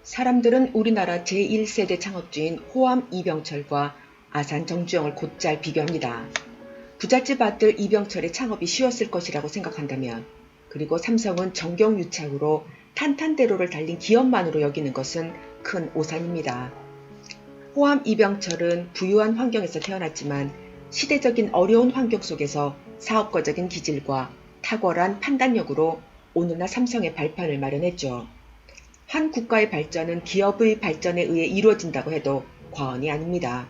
사람들은 우리나라 제1세대 창업주인 호암 이병철과 아산 정주영을 곧잘 비교합니다. 부잣집 아들 이병철의 창업이 쉬웠을 것이라고 생각한다면, 그리고 삼성은 정경유착으로 탄탄대로를 달린 기업만으로 여기는 것은 큰 오산입니다. 호암 이병철은 부유한 환경에서 태어났지만 시대적인 어려운 환경 속에서 사업가적인 기질과 탁월한 판단력으로 오늘날 삼성의 발판을 마련했죠. 한 국가의 발전은 기업의 발전에 의해 이루어진다고 해도 과언이 아닙니다.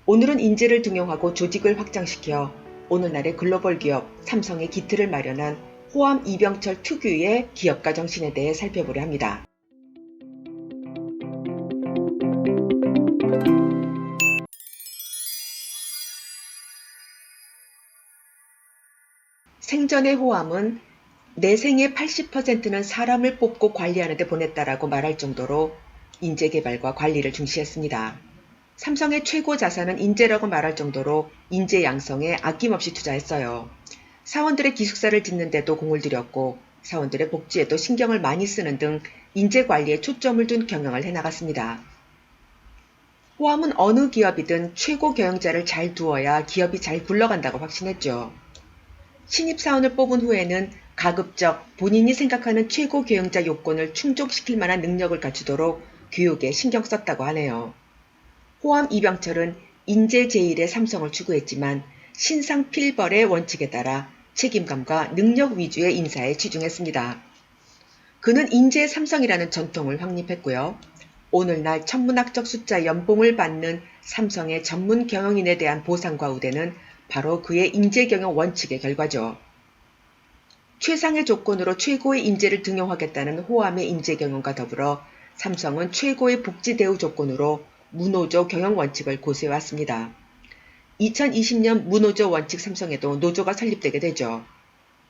오늘은 인재를 등용하고 조직을 확장시켜 오늘날의 글로벌 기업 삼성의 기틀을 마련한 호암 이병철 특유의 기업가 정신에 대해 살펴보려 합니다. 생전의 호암은 내 생의 80%는 사람을 뽑고 관리하는 데 보냈다라고 말할 정도로 인재개발과 관리를 중시했습니다. 삼성의 최고 자산은 인재라고 말할 정도로 인재 양성에 아낌없이 투자했어요. 사원들의 기숙사를 짓는데도 공을 들였고 사원들의 복지에도 신경을 많이 쓰는 등 인재 관리에 초점을 둔 경영을 해나갔습니다. 호암은 어느 기업이든 최고 경영자를 잘 두어야 기업이 잘 굴러간다고 확신했죠. 신입사원을 뽑은 후에는 가급적 본인이 생각하는 최고 경영자 요건을 충족시킬 만한 능력을 갖추도록 교육에 신경 썼다고 하네요. 호암 이병철은 인재 제1의 삼성을 추구했지만 신상 필벌의 원칙에 따라 책임감과 능력 위주의 인사에 치중했습니다. 그는 인재 삼성이라는 전통을 확립했고요. 오늘날 천문학적 숫자 연봉을 받는 삼성의 전문 경영인에 대한 보상과 우대는 바로 그의 인재경영 원칙의 결과죠. 최상의 조건으로 최고의 인재를 등용하겠다는 호암의 인재경영과 더불어 삼성은 최고의 복지 대우 조건으로 무노조 경영 원칙을 고수해왔습니다. 2020년 무노조 원칙 삼성에도 노조가 설립되게 되죠.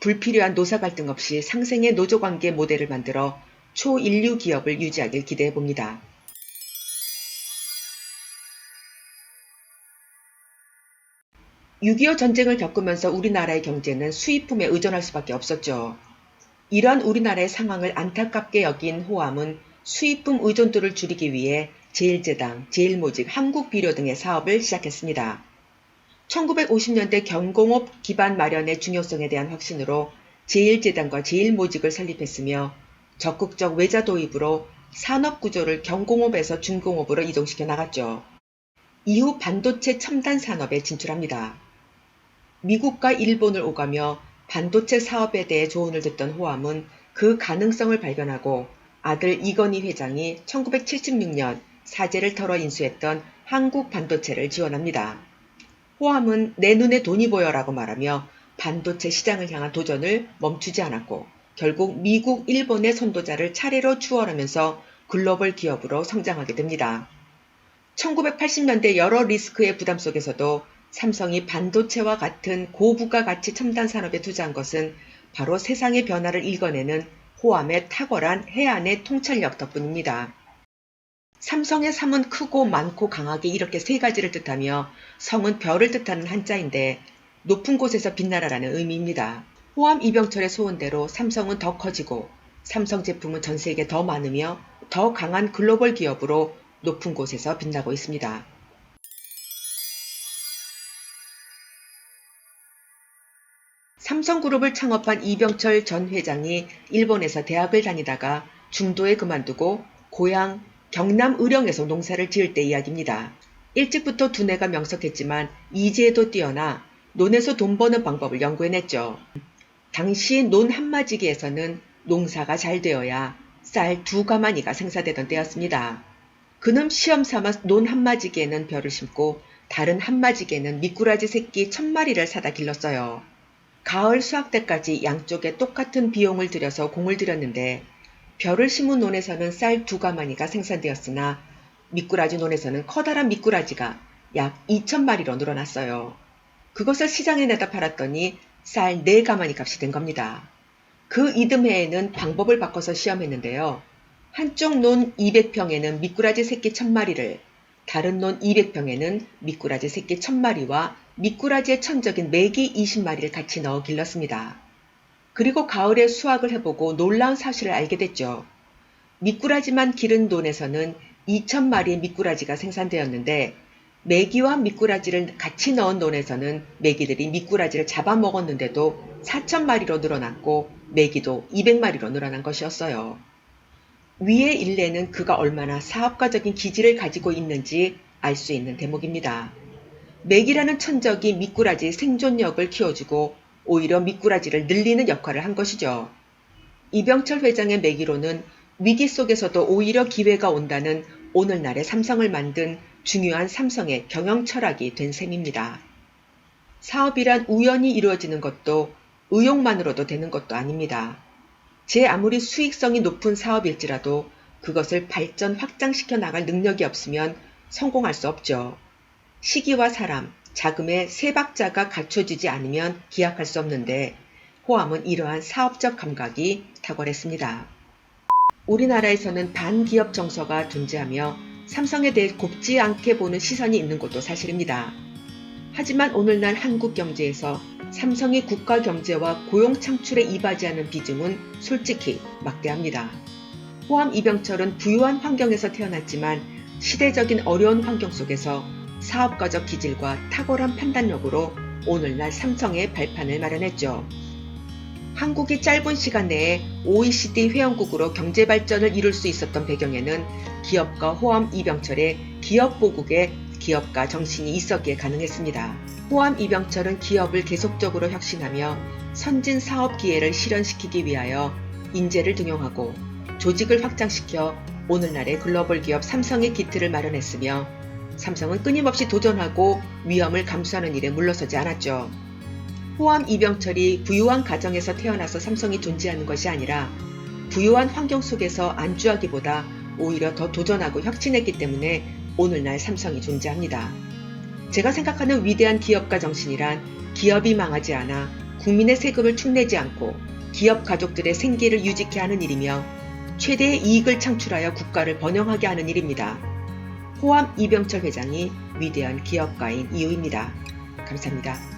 불필요한 노사 갈등 없이 상생의 노조 관계 모델을 만들어 초인류 기업을 유지하길 기대해봅니다. (6.25) 전쟁을 겪으면서 우리나라의 경제는 수입품에 의존할 수밖에 없었죠. 이런 우리나라의 상황을 안타깝게 여긴 호암은 수입품 의존도를 줄이기 위해 제1제당, 제1모직, 한국비료 등의 사업을 시작했습니다. 1950년대 경공업 기반 마련의 중요성에 대한 확신으로 제1제당과 제1모직을 설립했으며 적극적 외자 도입으로 산업구조를 경공업에서 중공업으로 이동시켜 나갔죠. 이후 반도체 첨단 산업에 진출합니다. 미국과 일본을 오가며 반도체 사업에 대해 조언을 듣던 호암은 그 가능성을 발견하고 아들 이건희 회장이 1976년 사재를 털어 인수했던 한국반도체를 지원합니다. 호암은 내 눈에 돈이 보여라고 말하며 반도체 시장을 향한 도전을 멈추지 않았고 결국 미국, 일본의 선도자를 차례로 추월하면서 글로벌 기업으로 성장하게 됩니다. 1980년대 여러 리스크의 부담 속에서도 삼성이 반도체와 같은 고부가 가치 첨단 산업에 투자한 것은 바로 세상의 변화를 읽어내는 호암의 탁월한 해안의 통찰력 덕분입니다. 삼성의 삼은 크고 많고 강하게 이렇게 세 가지를 뜻하며 성은 별을 뜻하는 한자인데 높은 곳에서 빛나라라는 의미입니다. 호암 이병철의 소원대로 삼성은 더 커지고 삼성 제품은 전 세계에 더 많으며 더 강한 글로벌 기업으로 높은 곳에서 빛나고 있습니다. 삼성그룹을 창업한 이병철 전 회장이 일본에서 대학을 다니다가 중도에 그만두고 고향 경남 의령에서 농사를 지을 때 이야기입니다. 일찍부터 두뇌가 명석했지만 이지에도 뛰어나 논에서 돈 버는 방법을 연구해냈죠. 당시 논 한마지기에서는 농사가 잘 되어야 쌀 2가마니가 생산되던 때였습니다. 그는 시험 삼아 논 한마지기에는 벼를 심고 다른 한마지기에는 미꾸라지 새끼 1000마리를 사다 길렀어요. 가을 수확 때까지 양쪽에 똑같은 비용을 들여서 공을 들였는데 벼를 심은 논에서는 쌀 2가마니가 생산되었으나 미꾸라지 논에서는 커다란 미꾸라지가 약 2000마리로 늘어났어요. 그것을 시장에 내다 팔았더니 쌀 4가마니 값이 된 겁니다. 그 이듬해에는 방법을 바꿔서 시험했는데요. 한쪽 논 200평에는 미꾸라지 새끼 1000마리를, 다른 논 200평에는 미꾸라지 새끼 1000마리와 미꾸라지의 천적인 메기 20마리를 같이 넣어 길렀습니다. 그리고 가을에 수확을 해보고 놀라운 사실을 알게 됐죠. 미꾸라지만 기른 논에서는 2,000마리의 미꾸라지가 생산되었는데 메기와 미꾸라지를 같이 넣은 논에서는 메기들이 미꾸라지를 잡아먹었는데도 4,000마리로 늘어났고 메기도 200마리로 늘어난 것이었어요. 위의 일례는 그가 얼마나 사업가적인 기질을 가지고 있는지 알 수 있는 대목입니다. 메기라는 천적이 미꾸라지 생존력을 키워주고 오히려 미꾸라지를 늘리는 역할을 한 것이죠. 이병철 회장의 메기로는 위기 속에서도 오히려 기회가 온다는 오늘날의 삼성을 만든 중요한 삼성의 경영 철학이 된 셈입니다. 사업이란 우연히 이루어지는 것도 의욕만으로도 되는 것도 아닙니다. 제 아무리 수익성이 높은 사업일지라도 그것을 발전 확장시켜 나갈 능력이 없으면 성공할 수 없죠. 시기와 사람, 자금의 세 박자가 갖춰지지 않으면 기약할 수 없는데 호암은 이러한 사업적 감각이 탁월했습니다. 우리나라에서는 반기업 정서가 존재하며 삼성에 대해 곱지 않게 보는 시선이 있는 것도 사실입니다. 하지만 오늘날 한국 경제에서 삼성이 국가 경제와 고용 창출에 이바지하는 비중은 솔직히 막대합니다. 호암 이병철은 부유한 환경에서 태어났지만 시대적인 어려운 환경 속에서 사업가적 기질과 탁월한 판단력으로 오늘날 삼성의 발판을 마련했죠. 한국이 짧은 시간 내에 OECD 회원국으로 경제 발전을 이룰 수 있었던 배경에는 기업가 호암 이병철의 기업보국의 기업가 정신이 있었기에 가능했습니다. 호암 이병철은 기업을 계속적으로 혁신하며 선진 사업 기회를 실현시키기 위하여 인재를 등용하고 조직을 확장시켜 오늘날의 글로벌 기업 삼성의 기틀을 마련했으며 삼성은 끊임없이 도전하고 위험을 감수하는 일에 물러서지 않았죠. 호암 이병철이 부유한 가정에서 태어나서 삼성이 존재하는 것이 아니라 부유한 환경 속에서 안주하기보다 오히려 더 도전하고 혁신했기 때문에 오늘날 삼성이 존재합니다. 제가 생각하는 위대한 기업가 정신이란 기업이 망하지 않아 국민의 세금을 축내지 않고 기업 가족들의 생계를 유지케 하는 일이며 최대의 이익을 창출하여 국가를 번영하게 하는 일입니다. 호암 이병철 회장이 위대한 기업가인 이유입니다. 감사합니다.